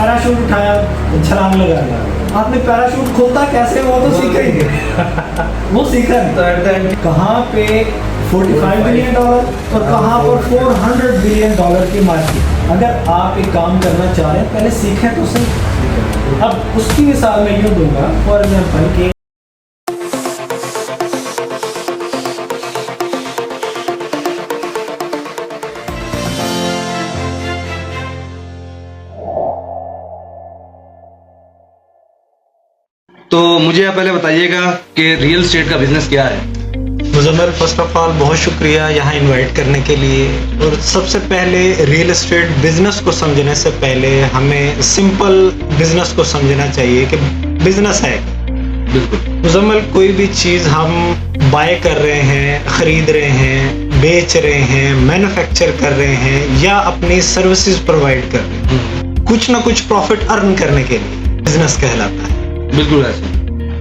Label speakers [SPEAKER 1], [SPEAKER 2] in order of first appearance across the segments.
[SPEAKER 1] Parachute उठाया, छलांग लगा लिया। आपने पैराशूट खोलता कैसे, वो तो सीखेंगे। वो सीखा
[SPEAKER 2] तो एट द एंड
[SPEAKER 1] कहाँ पे 45 बिलियन डॉलर और कहाँ पर 400 बिलियन डॉलर की मार्केट। अगर आप एक काम करना चाह रहे हैं, पहले सीखें तो सही। अब उसकी मिसाल मैं यूँ दूंगा, फॉर एग्जाम्पल कि
[SPEAKER 2] तो मुझे आप पहले बताइएगा कि रियल एस्टेट का बिजनेस क्या है।
[SPEAKER 3] मुजम्मिल, फर्स्ट ऑफ ऑल बहुत शुक्रिया यहाँ इनवाइट करने के लिए। और सबसे पहले रियल एस्टेट बिजनेस को समझने से पहले हमें सिंपल बिजनेस को समझना चाहिए कि बिजनेस है।
[SPEAKER 2] बिल्कुल।
[SPEAKER 3] मुजम्मिल, कोई भी चीज़ हम बाय कर रहे हैं, खरीद रहे हैं, बेच रहे हैं, मैन्युफैक्चर कर रहे हैं या अपनी सर्विसेज प्रोवाइड कर रहे हैं, कुछ ना कुछ प्रॉफिट अर्न करने के लिए बिजनेस कहलाता है।
[SPEAKER 2] बिल्कुल ऐसे।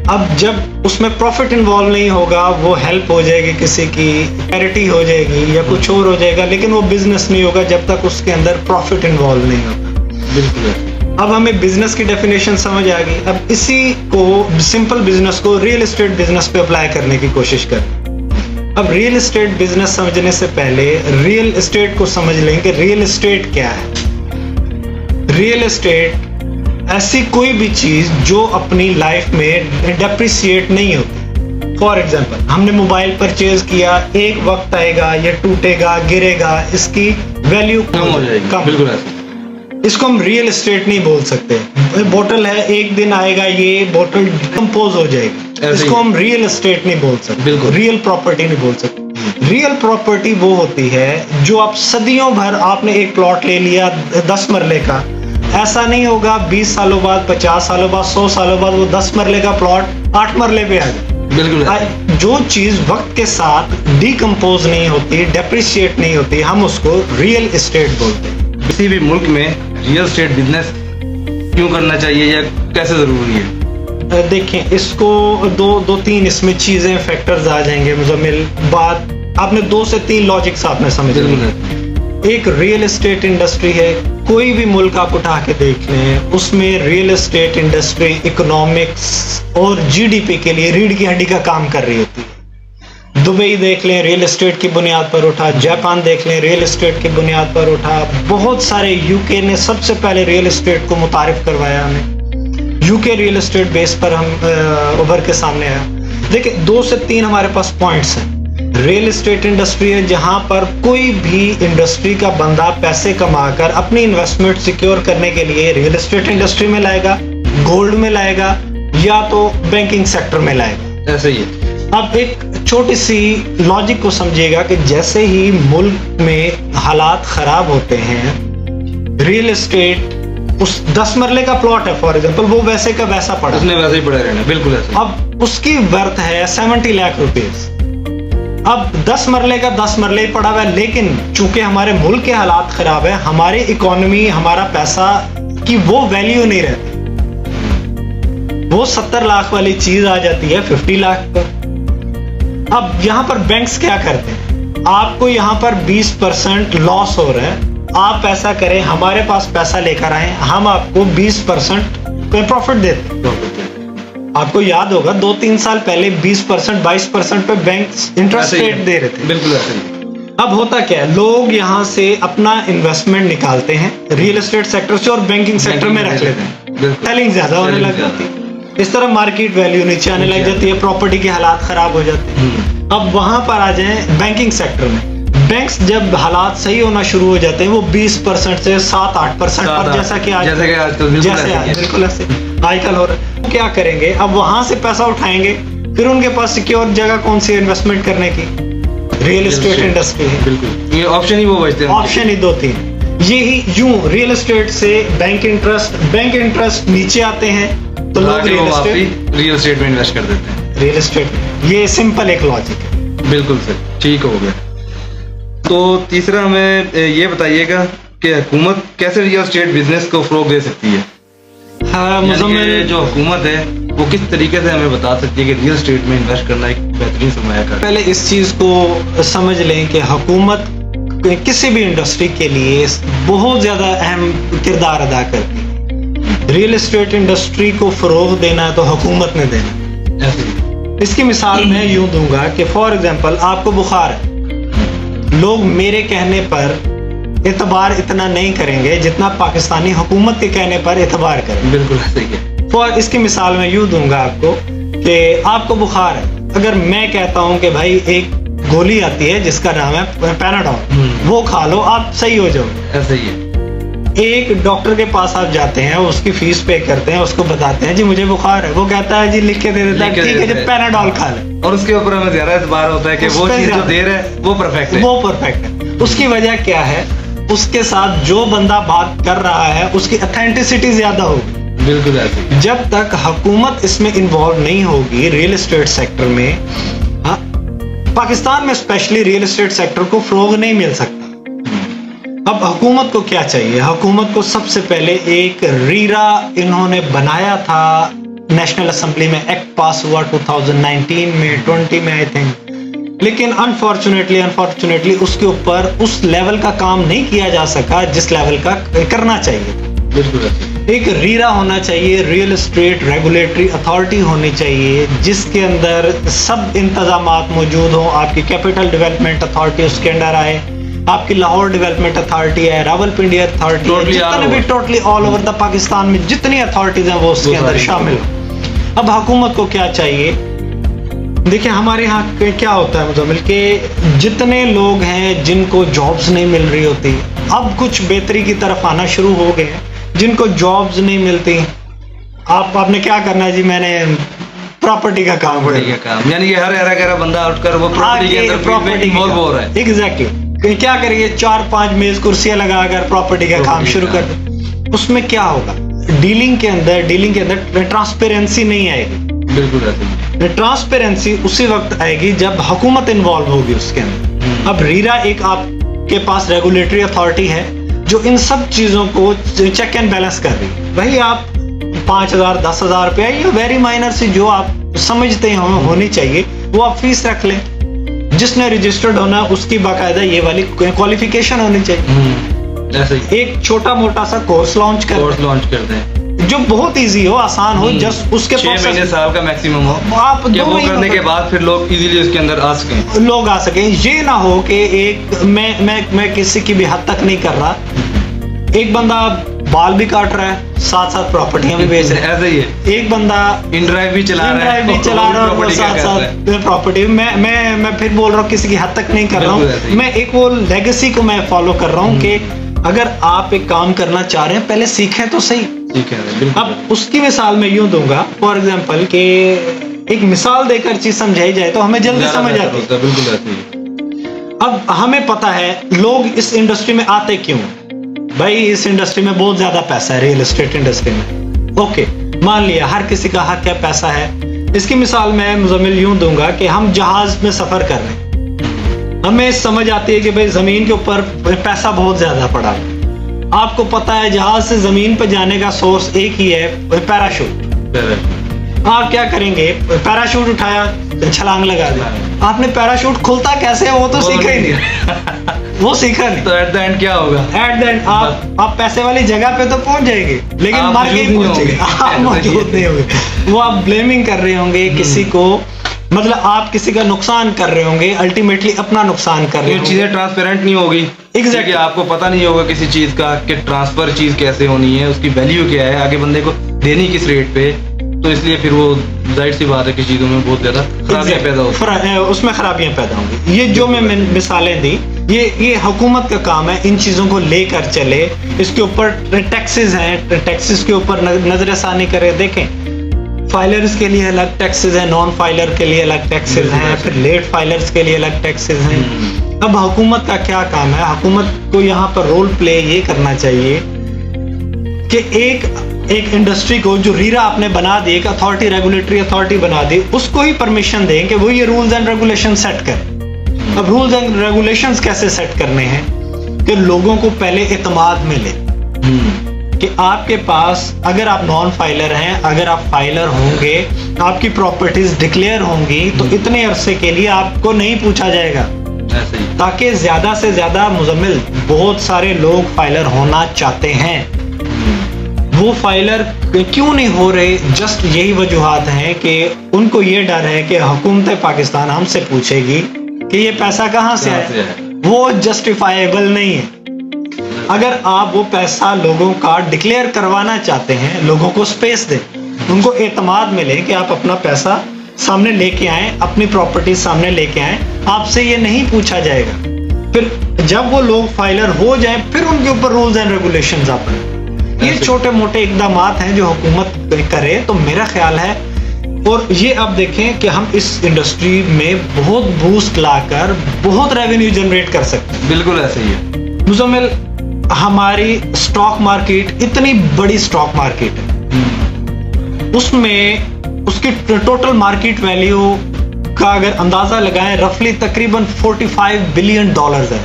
[SPEAKER 3] अब जब उसमें प्रॉफिट इन्वॉल्व नहीं होगा, वो हेल्प हो जाएगी, किसी की चैरिटी हो जाएगी या कुछ और हो जाएगा, लेकिन वो बिजनेस नहीं होगा जब तक उसके अंदर प्रॉफिट इन्वॉल्व नहीं होगा।
[SPEAKER 2] बिल्कुल ऐसे।
[SPEAKER 3] अब हमें बिजनेस की डेफिनेशन समझ आ गई। अब इसी को, सिंपल बिजनेस को रियल एस्टेट बिजनेस पे अप्लाई करने की कोशिश करें। अब रियल एस्टेट बिजनेस समझने से पहले रियल एस्टेट को समझ लें कि रियल एस्टेट क्या है। रियल एस्टेट ऐसी कोई भी चीज जो अपनी लाइफ में डेप्रिसिएट नहीं होती। फॉर एग्जाम्पल, हमने मोबाइल परचेज किया, एक वक्त आएगा ये टूटेगा, गिरेगा, इसकी वैल्यू
[SPEAKER 2] कम हो जाएगी।
[SPEAKER 3] कम।
[SPEAKER 2] बिल्कुल ऐसे।
[SPEAKER 3] इसको हम रियल एस्टेट नहीं बोल सकते। बोतल है, एक दिन आएगा ये बोतल कंपोज हो जाएगी,
[SPEAKER 2] ऐसे
[SPEAKER 3] इसको
[SPEAKER 2] ही।
[SPEAKER 3] हम रियल एस्टेट नहीं बोल सकते।
[SPEAKER 2] बिल्कुल।
[SPEAKER 3] रियल प्रॉपर्टी नहीं बोल सकते। रियल प्रॉपर्टी वो होती है जो आप सदियों भर, आपने एक प्लॉट ले लिया 10 मरले का, ऐसा नहीं होगा 20 सालों बाद, 50 सालों बाद, 100 सालों बाद वो 10 मरले का प्लॉट 8 मरले पे आ जाए।
[SPEAKER 2] बिल्कुल ऐसे।
[SPEAKER 3] जो चीज वक्त के साथ डिकम्पोज नहीं होती, डेप्रिशिएट नहीं होती, हम उसको रियल एस्टेट बोलते हैं।
[SPEAKER 2] किसी भी मुल्क में रियल एस्टेट बिजनेस क्यों करना चाहिए या कैसे जरूरी है?
[SPEAKER 3] देखें, इसको दो तीन इसमें चीजें, फैक्टर्स आ जाएंगे। मुजम्मिल, बात आपने 2 से 3 लॉजिक्स आपने समझ
[SPEAKER 2] बिल्कुल
[SPEAKER 3] लिए।
[SPEAKER 2] ऐसे।
[SPEAKER 3] एक रियल एस्टेट इंडस्ट्री है, कोई भी मुल्क आप उठा के देख लें, उसमें रियल एस्टेट इंडस्ट्री इकोनॉमिक्स और जीडीपी के लिए रीढ़ की हड्डी का काम कर रही होती है। दुबई देख लें, रियल एस्टेट की बुनियाद पर उठा। जापान देख लें, रियल एस्टेट की बुनियाद पर उठा। बहुत सारे, यूके ने सबसे पहले रियल एस्टेट को मुतारिफ करवाया हमें। यूके रियल एस्टेट बेस पर हम उभर के सामने आया। देखिए, 2 से 3 हमारे पास पॉइंट्स हैं। रियल एस्टेट इंडस्ट्री है जहां पर कोई भी इंडस्ट्री का बंदा पैसे कमाकर अपनी इन्वेस्टमेंट सिक्योर करने के लिए रियल एस्टेट इंडस्ट्री में लाएगा, गोल्ड में लाएगा या तो बैंकिंग सेक्टर में लाएगा।
[SPEAKER 2] ऐसे ही है।
[SPEAKER 3] अब एक छोटी सी लॉजिक को समझिएगा कि जैसे ही मुल्क में हालात खराब होते हैं, रियल एस्टेट, उस 10 मरले का प्लॉट है फॉर एग्जांपल, वो वैसे का वैसा पड़ा,
[SPEAKER 2] उसने वैसे ही पड़े रहना। बिल्कुल ऐसे।
[SPEAKER 3] अब उसकी वर्थ है 70 लाख रुपीस। अब 10 मरले का 10 मरले ही पड़ा हुआ है, लेकिन चूंकि हमारे मुल्क के हालात खराब है, हमारी इकोनॉमी, हमारा पैसा की वो वैल्यू नहीं रहती। वो 70 लाख वाली चीज आ जाती है 50 लाख पर। अब यहाँ पर बैंक्स क्या करते हैं, आपको यहाँ पर 20% लॉस हो रहा है, आप ऐसा करें, हमारे पास पैसा लेकर आए, हम आपको 20% पे प्रॉफिट देते हैं। आपको याद होगा 2-3 साल पहले 20%, 22% पे बैंक इंटरेस्ट रेट दे रहे थे।
[SPEAKER 2] बिल्कुल ऐसे ही।
[SPEAKER 3] अब होता क्या है, लोग यहाँ से अपना इन्वेस्टमेंट निकालते हैं रियल एस्टेट सेक्टर से और बैंकिंग सेक्टर में रख लेते हैं। सेलिंग ज्यादा होने लग जाती है, इस तरह मार्केट वैल्यू नीचे आने लग जाती है, प्रॉपर्टी के हालात खराब हो जाते हैं। अब वहां पर आ जाए बैंकिंग सेक्टर में, बैंक्स जब हालात सही होना शुरू हो जाते हैं, वो 20% से 7-8% पर, जैसा कि आज, बिल्कुल ऐसे आजकल हो रहा है, क्या करेंगे, अब वहां से पैसा उठाएंगे, फिर उनके पास सिक्योर जगह कौन सी इन्वेस्टमेंट करने की, रियल एस्टेट इंडस्ट्री है।
[SPEAKER 2] बिल्कुल, ये ऑप्शन ही वो बचते हैं।
[SPEAKER 3] ऑप्शन ही 2-3, यही यूं रियल एस्टेट से बैंक इंटरेस्ट नीचे आते हैं तो लोग
[SPEAKER 2] रियल एस्टेट में इन्वेस्ट कर देते हैं।
[SPEAKER 3] रियल एस्टेट, ये सिंपल एक लॉजिक है।
[SPEAKER 2] बिल्कुल सर, ठीक हो गया। तो तीसरा हमें ये बताइएगा कि हुकूमत कैसे रियल एस्टेट बिजनेस को फरोग दे सकती है।
[SPEAKER 3] हाँ, मुजम्मिल,
[SPEAKER 2] जो हुकूमत है वो किस तरीके से हमें बता सकती है कि रियल एस्टेट में इन्वेस्ट करना एक बेहतरीन सरमाया है।
[SPEAKER 3] पहले इस चीज को समझ लें कि हुकूमत किसी भी इंडस्ट्री के लिए बहुत ज्यादा अहम किरदार अदा करती है। रियल एस्टेट इंडस्ट्री को फरोग देना है तो हुकूमत ने देना।
[SPEAKER 2] ऐसे ही।
[SPEAKER 3] इसकी मिसाल मैं यूं दूंगा कि फॉर एग्जांपल आपको बुखार है, लोग मेरे कहने पर एतबार इतना नहीं करेंगे जितना पाकिस्तानी हुकूमत के कहने पर एतबार करेंगे।
[SPEAKER 2] बिल्कुल ऐसे ही है।
[SPEAKER 3] फॉर इसकी मिसाल मैं यूं दूंगा आपको कि आपको बुखार है, अगर मैं कहता हूं कि भाई एक गोली आती है जिसका नाम है पैनाडोल, वो खा लो आप सही हो जाओ।
[SPEAKER 2] ऐसे ही है।
[SPEAKER 3] एक डॉक्टर के पास आप जाते हैं, उसकी फीस पे करते हैं, उसको बताते हैं जी मुझे बुखार है, वो कहता है जी लिख के दे देता है, ठीक है जी पैनाडोल खा ले।
[SPEAKER 2] और उसके ऊपर हमें ज्यादा इतबार होता है कि वो चीज जो दे रहा है वो परफेक्ट है।
[SPEAKER 3] वो परफेक्ट है। उसकी वजह क्या है, उसके साथ जो बंदा बात कर रहा है उसकी ऑथेंटिसिटी ज्यादा होगी।
[SPEAKER 2] बिल्कुल ऐसे ही।
[SPEAKER 3] जब तक हुकूमत इसमें इन्वॉल्व नहीं होगी रियल एस्टेट सेक्टर में, हाँ, पाकिस्तान में स्पेशली रियल एस्टेट सेक्टर को फरोग नहीं मिल सकता। अब हुकूमत को क्या चाहिए, हुकूमत को सबसे पहले एक रीरा इन्होंने बनाया था, नेशनल असेंबली में एक्ट पास हुआ 2019 में 20 में आई थिंक, लेकिन अनफॉर्चुनेटली उसके ऊपर उस लेवल का काम नहीं किया जा सका जिस लेवल का करना चाहिए था।
[SPEAKER 2] बिल्कुल ऐसे ही।
[SPEAKER 3] एक रीरा होना चाहिए, रियल एस्टेट रेगुलेटरी अथॉरिटी होनी चाहिए जिसके अंदर सब इंतजामात मौजूद हों। आपकी कैपिटल डेवलपमेंट अथॉरिटी उसके अंडर आए, आपकी लाहौर डेवलपमेंट अथॉरिटी है, रावलपिंडी अथॉरिटी है, जितने भी totally all over the Pakistan में जितनी अथॉरिटीज हैं वो उसके अंदर शामिल हो। अब हुकूमत को क्या चाहिए, देखिए हमारे यहाँ क्या होता है मुजम्मिल के जितने लोग हैं जिनको जॉब्स नहीं मिल रही होती, अब कुछ बेहतरी की तरफ आना शुरू हो गए हैं। जिनको जॉब्स नहीं मिलती, आपने क्या करना है जी, मैंने प्रॉपर्टी का काम
[SPEAKER 2] यानी कि हर हरा बंदा उठकर वो प्रॉपर्टी के अंदर प्रॉपर्टी इन्वॉल्व हो रहा है।
[SPEAKER 3] एग्जैक्टली। क्या करिए, 4-5 मेज कुर्सियां लगाकर प्रॉपर्टी का काम शुरू कर दे। उसमें क्या होगा, डीलिंग के अंदर ट्रांसपेरेंसी नहीं आएगी।
[SPEAKER 2] बिल्कुल ऐसे ही।
[SPEAKER 3] ट्रांसपेरेंसी उसी वक्त आएगी जब हुकूमत इन्वॉल्व होगी उसके अंदर। अब रीरा एक आपके पास रेगुलेटरी अथॉरिटी है जो इन सब चीजों को चेक एंड बैलेंस कर रही है। भाई आप 5,000 10,000 रुपया या वेरी माइनर सी जो आप समझते हो होनी चाहिए वो आप फीस रख लें। जिसने रजिस्टर्ड होना उसकी बाकायदा ये वाली क्वालिफिकेशन होनी चाहिए।
[SPEAKER 2] ऐसे ही।
[SPEAKER 3] एक छोटा मोटा सा कोर्स लॉन्च करते हैं जो बहुत इजी हो, आसान हो, जस्ट उसके
[SPEAKER 2] 6 महीने साल का मैक्सिमम हो,
[SPEAKER 3] आप
[SPEAKER 2] कि वो करने के बाद फिर लोग इजीली उसके अंदर आ सकें,
[SPEAKER 3] लोग आ सकें। ये ना हो कि एक मैं किसी की भी हद तक नहीं कर रहा, एक बंदा बाल भी काट रहा है साथ साथ प्रॉपर्टियां भी बेच रहा है,
[SPEAKER 2] ऐसे ही है।
[SPEAKER 3] एक बंदा
[SPEAKER 2] इन ड्राइव भी चला रहा है
[SPEAKER 3] और साथ साथ प्रॉपर्टी। मैं फिर बोल रहा हूँ किसी की हद तक नहीं कर रहा हूँ, मैं एक वो लेगेसी को मैं फॉलो कर रहा हूँ कि अगर आप एक काम करना चाह रहे हैं पहले सीखें तो सही।
[SPEAKER 2] ठीक है।
[SPEAKER 3] अब उसकी मिसाल मैं यूं दूंगा फॉर एग्जांपल कि एक मिसाल देकर चीज समझाई जाए तो हमें जल्दी समझ आती है।
[SPEAKER 2] बिल्कुल ऐसे ही।
[SPEAKER 3] अब हमें पता है लोग इस इंडस्ट्री में आते क्यों, भाई इस इंडस्ट्री में बहुत ज्यादा पैसा है, रियल एस्टेट इंडस्ट्री में। ओके, मान लिया हर किसी का हक है, पैसा है। इसकी मिसाल मैं मुजम्मिल यूं दूंगा कि हम जहाज में सफर कर रहे हैं, हमें समझ आती है कि भाई जमीन के ऊपर पैसा बहुत ज्यादा पड़ा है। आपको पता है जहाज से जमीन पर जाने का सोर्स एक ही है, पैराशूट। आप क्या करेंगे, पैराशूट उठाया, छलांग लगा दिया। आपने पैराशूट खुलता कैसे है वो तो सीखा ही नहीं। वो सीखा नहीं
[SPEAKER 2] तो एट द एंड क्या होगा,
[SPEAKER 3] एट द एंड आप पैसे वाली जगह पे तो पहुंच जाएंगे लेकिन मर के पहुंचेंगे, आप मौजूद नहीं होंगे। वो आप ब्लेमिंग कर रहे होंगे किसी को, मतलब आप किसी का नुकसान कर रहे होंगे, अल्टीमेटली अपना नुकसान कर रहे होंगे।
[SPEAKER 2] चीजें ट्रांसपेरेंट नहीं होगी।
[SPEAKER 3] एग्जैक्टली।
[SPEAKER 2] आपको पता नहीं होगा किसी चीज का कि ट्रांसफर चीज कैसे होनी है, उसकी वैल्यू क्या है, आगे बंदे को देनी किस रेट पे, तो इसलिए फिर वो जाहिर सी बात है कि चीजों में बहुत ज्यादा खराबियां पैदा होती,
[SPEAKER 3] उसमें खराबियां पैदा होंगी। ये जो मैं मिसालें दी, ये हुकूमत का काम है इन चीजों को लेकर चले। इसके ऊपर टैक्सेस हैं, टैक्सेस के ऊपर नजरसानी करे। देखें फाइलर्स के लिए अलग टैक्सेस हैं, नॉन फाइलर के लिए अलग टैक्सेस हैं, फिर लेट फाइलर्स के लिए अलग टैक्सेस हैं। अब हुकूमत का क्या काम है, हुकूमत को यहाँ पर रोल प्ले ये करना चाहिए कि एक इंडस्ट्री को जो रीरा आपने बना दी, एक अथॉरिटी रेगुलेटरी अथॉरिटी बना दी, उसको ही परमिशन दें कि वो ये रूल्स एंड रेगुलेशन सेट करे। अब रूल्स एंड रेगुलेशंस कैसे सेट करने हैं कि लोगों को पहले एतमाद मिले कि आपके पास अगर आप नॉन फाइलर हैं, अगर आप फाइलर होंगे, आपकी प्रॉपर्टीज डिक्लेयर होंगी तो इतने अरसे के लिए आपको नहीं पूछा जाएगा, ताकि ज्यादा से ज्यादा मुजम्मिल बहुत सारे लोग फाइलर होना चाहते हैं, वो फाइलर क्यों नहीं हो रहे? जस्ट यही वजूहात हैं कि उनको ये डर है कि हुकूमत पाकिस्तान हमसे पूछेगी कि ये पैसा कहाँ से आया। वो जस्टिफाइबल नहीं है। अगर आप वो पैसा लोगों का डिक्लेयर करवाना चाहते हैं, लोगों को स्पेस दें, उनको एतमाद मिले कि आप अपना पैसा सामने लेके आए, अपनी प्रॉपर्टी सामने लेके आए, आपसे ये नहीं पूछा जाएगा। फिर जब वो लोग फाइलर हो जाए फिर उनके ऊपर रूल्स एंड रेगुलेशंस आ पड़े। ये छोटे मोटे इकदामात हैं जो हुकूमत करे तो मेरा ख्याल है। और ये अब देखें कि हम इस इंडस्ट्री में बहुत बूस्ट लाकर बहुत रेवेन्यू जनरेट कर सकते हैं।
[SPEAKER 2] बिल्कुल ऐसे ही है
[SPEAKER 3] मुजम्मिल, हमारी स्टॉक मार्केट इतनी बड़ी स्टॉक मार्केट है, उसमें उसकी टोटल मार्केट वैल्यू का अगर अंदाजा लगाएं रफली तकरीबन $45 बिलियन है।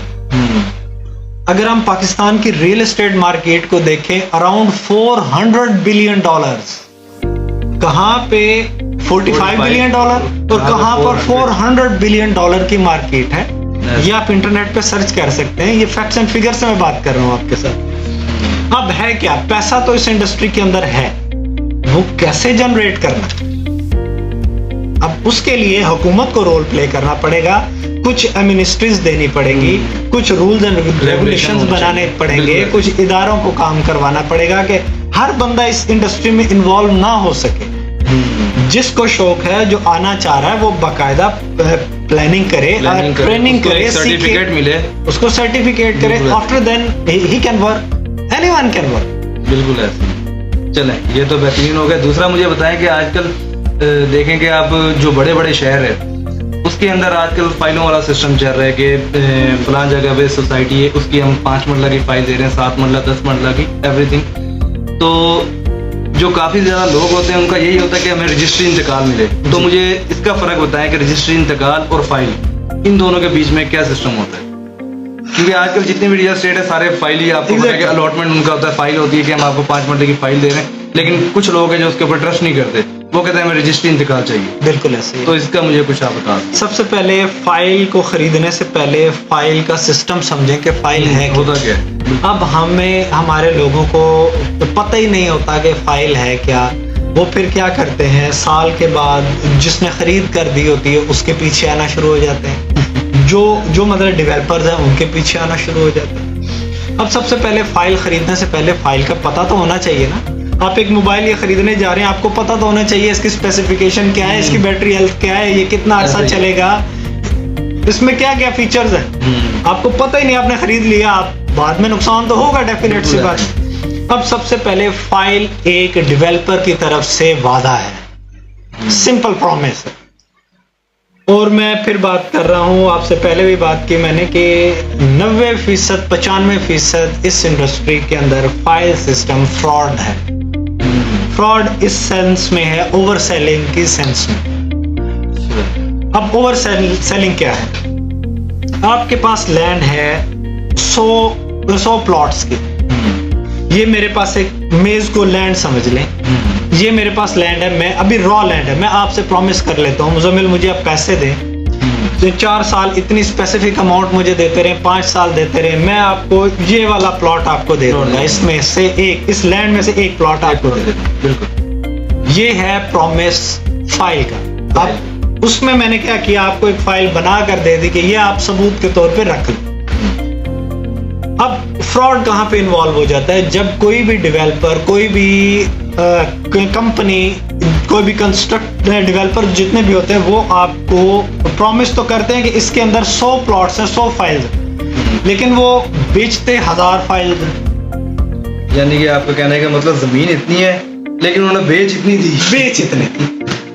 [SPEAKER 3] अगर हम पाकिस्तान की रियल एस्टेट मार्केट को देखें अराउंड $400 बिलियन, कहां पे 45 बिलियन डॉलर और कहां पर $400 बिलियन की मार्केट है। ये आप इंटरनेट पे सर्च कर सकते हैं। ये फैक्ट्स एंड फिगर से मैं बात कर रहा हूं आपके साथ। अब है क्या, पैसा तो इस इंडस्ट्री के अंदर है, वो कैसे जनरेट करना, अब उसके लिए हुकूमत को रोल प्ले करना पड़ेगा, कुछ एडमिनिस्ट्रीज देनी पड़ेगी, कुछ रूल्स एंड रेगुलेशंस बनाने पड़ेंगे, कुछ इदारों को काम करवाना पड़ेगा कि हर बंदा इस इंडस्ट्री में इन्वॉल्व ना हो सके। जिसको शौक है, जो आना चाह रहा है, वो बाकायदा प्लानिंग करे, ट्रेनिंग करे,
[SPEAKER 2] सर्टिफिकेट मिले,
[SPEAKER 3] उसको सर्टिफिकेट करे, after then he can work, anyone can work.
[SPEAKER 2] बिल्कुल ऐसे। चलें, ये तो बेहतरीन हो गया। दूसरा मुझे बताएं कि आजकल देखें कि आप जो बड़े बड़े शहर है उसके अंदर आजकल फाइलों वाला सिस्टम चल रहा है कि फलां जगह पे सोसाइटी है, उसकी हम 5 मरला की फाइल दे रहे हैं, 7 मरला 10 मरला की एवरीथिंग। तो जो काफ़ी ज़्यादा लोग होते हैं उनका यही होता है कि हमें रजिस्ट्री इंतकाल मिले। तो मुझे इसका फ़र्क बताएं कि रजिस्ट्री इंतकाल और फाइल, इन दोनों के बीच में क्या सिस्टम होता है? क्योंकि आजकल जितने भी रियल एस्टेट है सारे फाइल ही आपको अलॉटमेंट उनका होता है, फाइल होती है कि हम आपको 5 मरले की फाइल दे रहे हैं। लेकिन कुछ लोग हैं जो उसके ऊपर ट्रस्ट नहीं करते, वो कहते हैं हमें रजिस्ट्री इंतकाल चाहिए।
[SPEAKER 3] बिल्कुल ऐसे।
[SPEAKER 2] तो इसका मुझे कुछ आप बता दें।
[SPEAKER 3] सबसे पहले फाइल को खरीदने से पहले फाइल का सिस्टम समझें कि फाइल है
[SPEAKER 2] होता क्या है।
[SPEAKER 3] अब हमें, हमारे लोगों को तो पता ही नहीं होता कि फाइल है क्या। वो फिर क्या करते हैं, साल के बाद जिसने खरीद कर दी होती है उसके पीछे आना शुरू हो जाते हैं, जो मतलब डेवलपर्स हैं उनके पीछे आना शुरू हो जाते हैं। अब सबसे पहले फाइल खरीदने से पहले फाइल का पता तो होना चाहिए ना। आप एक मोबाइल ये खरीदने जा रहे हैं, आपको पता तो होना चाहिए इसकी स्पेसिफिकेशन क्या है, इसकी बैटरी हेल्थ क्या है, ये कितना अर्सा चलेगा, इसमें क्या क्या फीचर्स हैं। आपको पता ही नहीं, आपने खरीद लिया, आप बाद में नुकसान तो होगा, डेफिनेट सी बात। अब सबसे पहले फाइल एक डेवलपर की तरफ से वादा है, सिंपल प्रॉमिस है। और मैं फिर बात कर रहा हूं, आपसे पहले भी बात की मैंने कि 90% 95% इस इंडस्ट्री के अंदर फाइल सिस्टम फ्रॉड है। फ्रॉड इस सेंस में है, ओवर सेलिंग की सेंस में। अब ओवर सेलिंग क्या है? आपके पास लैंड है 100 प्लॉट्स की, ये मेरे पास एक मेज को लैंड समझ लें, ये मेरे पास लैंड है, मैं अभी रॉ लैंड है, मैं आपसे प्रॉमिस कर लेता हूँ मुजम्मिल मुझे आप पैसे दें, 4 साल इतनी स्पेसिफिक अमाउंट मुझे देते रहे, 5 साल देते रहे, मैं आपको ये वाला प्लॉट आपको दे दूंगा, इसमें से एक, इस लैंड में से एक प्लॉट आपको दे दूंगा। बिल्कुल, ये है प्रॉमिस फाइल का। अब उसमें मैंने क्या किया, आपको एक फाइल बना कर दे दी कि ये आप सबूत के तौर पे रख लो। अब फ्रॉड कहाँ पे इन्वॉल्व हो जाता है? जब कोई भी डेवलपर, कोई भी कंपनी, कोई भी कंस्ट्रक्ट डेवलपर जितने भी होते हैं, वो आपको प्रॉमिस तो करते हैं कि इसके अंदर 100 प्लॉट्स हैं, 100 फाइल्स हैं, लेकिन वो बेचते 1000 फाइल्स हैं।
[SPEAKER 2] यानी कि आपका कहने का मतलब जमीन इतनी है लेकिन उन्होंने बेच इतनी दी,
[SPEAKER 3] बेच इतने।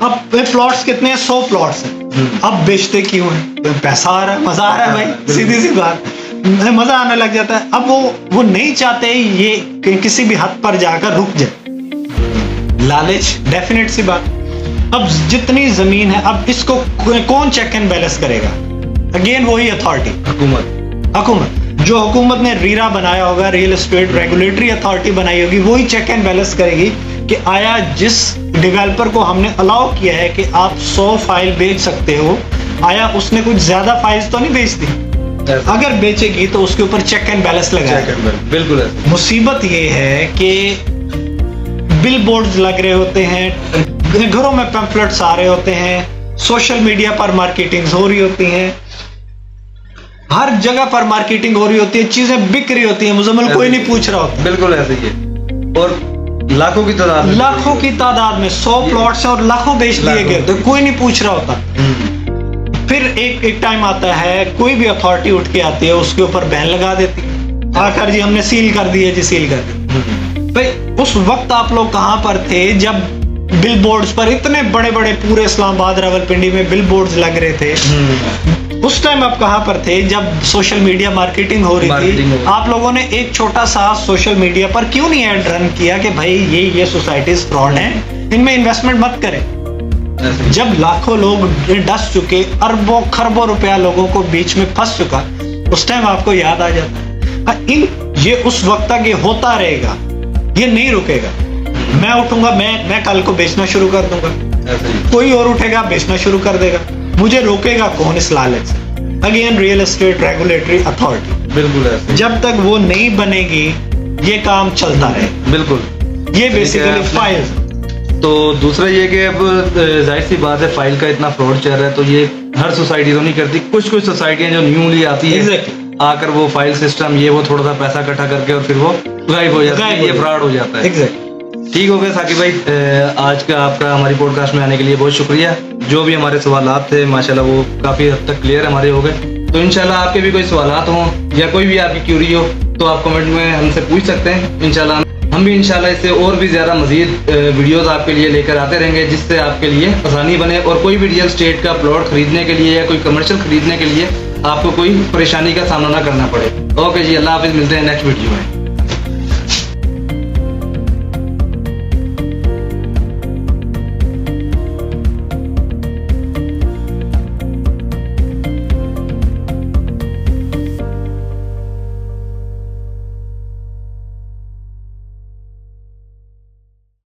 [SPEAKER 3] अब प्लॉट्स कितने हैं? 100 प्लॉट्स हैं। अब बेचते क्यों हैं? पैसा आ रहा है, मजा आ रहा है भाई, सीधी सी बात, मजा आने लग जाता है। अब वो नहीं चाहते ये किसी भी हद पर जाकर रुक जाए, लालच, डेफिनेट सी बात। अब जितनी जमीन है, अब इसको कौन चेक एंड बैलेंस करेगा? अगेन वही अथॉरिटी, हुकूमत। जो हुकूमत ने रीरा बनाया होगा, रियल एस्टेट रेगुलेटरी अथॉरिटी बनाई होगी, वही चेक एंड बैलेंस करेगी कि आया जिस डेवलपर को हमने अलाउ किया है कि आप 100 फाइल बेच सकते हो, आया उसने कुछ ज्यादा फाइल्स तो नहीं बेच दी? अगर बेचेगी तो उसके ऊपर चेक एंड बैलेंस लगाएगा।
[SPEAKER 2] बिल्कुल।
[SPEAKER 3] मुसीबत ये है कि बिल बोर्ड्स लग रहे होते हैं, घरों में पैम्फलेट्स आ रहे होते हैं, सोशल मीडिया पर मार्केटिंग हो रही होती है, हर जगह पर मार्केटिंग हो रही होती है, चीजें बिक रही होती है, मुजम्मिल कोई नहीं पूछ रहा होता।
[SPEAKER 2] बिल्कुल ऐसे ही है। और लाखों की तादाद में 100 प्लॉट्स और लाखों बेच दिए गए, तो कोई नहीं पूछ रहा होता। फिर एक टाइम आता है, कोई भी अथॉरिटी उठ के आती है, उसके ऊपर बैन लगा देती है, आकर जी हमने सील कर दिए जी, सील कर दिए। भाई उस वक्त आप लोग कहां पर थे जब बिल बोर्ड्स पर इतने बड़े बड़े पूरे इस्लामाबाद रावलपिंडी में बिल बोर्ड्स लग रहे थे? उस टाइम आप कहां पर थे जब सोशल मीडिया मार्केटिंग हो रही थी? आप लोगों ने एक छोटा सा सोशल मीडिया पर क्यों नहीं ऐड रन किया कि भाई ये सोसाइटीज फ्रॉड हैं, इनमें इन्वेस्टमेंट मत करें? जब लाखों लोग डस चुके, अरबों खरबों रुपया लोगों को बीच में फंस चुका, उस टाइम आपको याद आ जाता है। ये उस वक्त तक ये होता रहेगा, ये नहीं रुकेगा। मैं उठूंगा, मैं कल को बेचना शुरू कर दूंगा, कोई और उठेगा बेचना शुरू कर देगा, मुझे रोकेगा कौन इस लालच से? Again real estate regulatory authority, बिल्कुल ऐसे।
[SPEAKER 3] जब तक वो नहीं बनेगी ये काम चलता रहे।
[SPEAKER 2] बिल्कुल,
[SPEAKER 3] ये बेसिकली फाइल।
[SPEAKER 2] तो दूसरा ये कि अब जाहिर सी बात है, फाइल का इतना फ्रॉड चल रहा है, तो ये हर सोसाइटी तो नहीं करती, कुछ सोसाइटियां जो न्यूली आती है आकर वो फाइल सिस्टम ये वो थोड़ा सा पैसा इकट्ठा करके और फिर वो गायब हो जाता है, ये फ्रॉड हो जाता है। ठीक हो गया साकिब भाई, आज का आपका हमारी पॉडकास्ट में आने के लिए बहुत शुक्रिया। जो भी हमारे सवालात थे माशाल्लाह वो काफी हद तक क्लियर हमारे हो गए। तो इंशाल्लाह आपके भी कोई सवालात हों या कोई भी आपकी क्यूरी हो तो आप कमेंट में हमसे पूछ सकते हैं। इंशाल्लाह हम भी इंशाल्लाह इससे और भी ज्यादा मजीद वीडियोस आपके लिए लेकर आते रहेंगे, जिससे आपके लिए आसानी बने और कोई भी रियल एस्टेट का प्लॉट खरीदने के लिए या कोई कमर्शियल खरीदने के लिए आपको कोई परेशानी का सामना ना करना पड़े। ओके जी, अल्लाह हाफिज, मिलते हैं नेक्स्ट वीडियो में।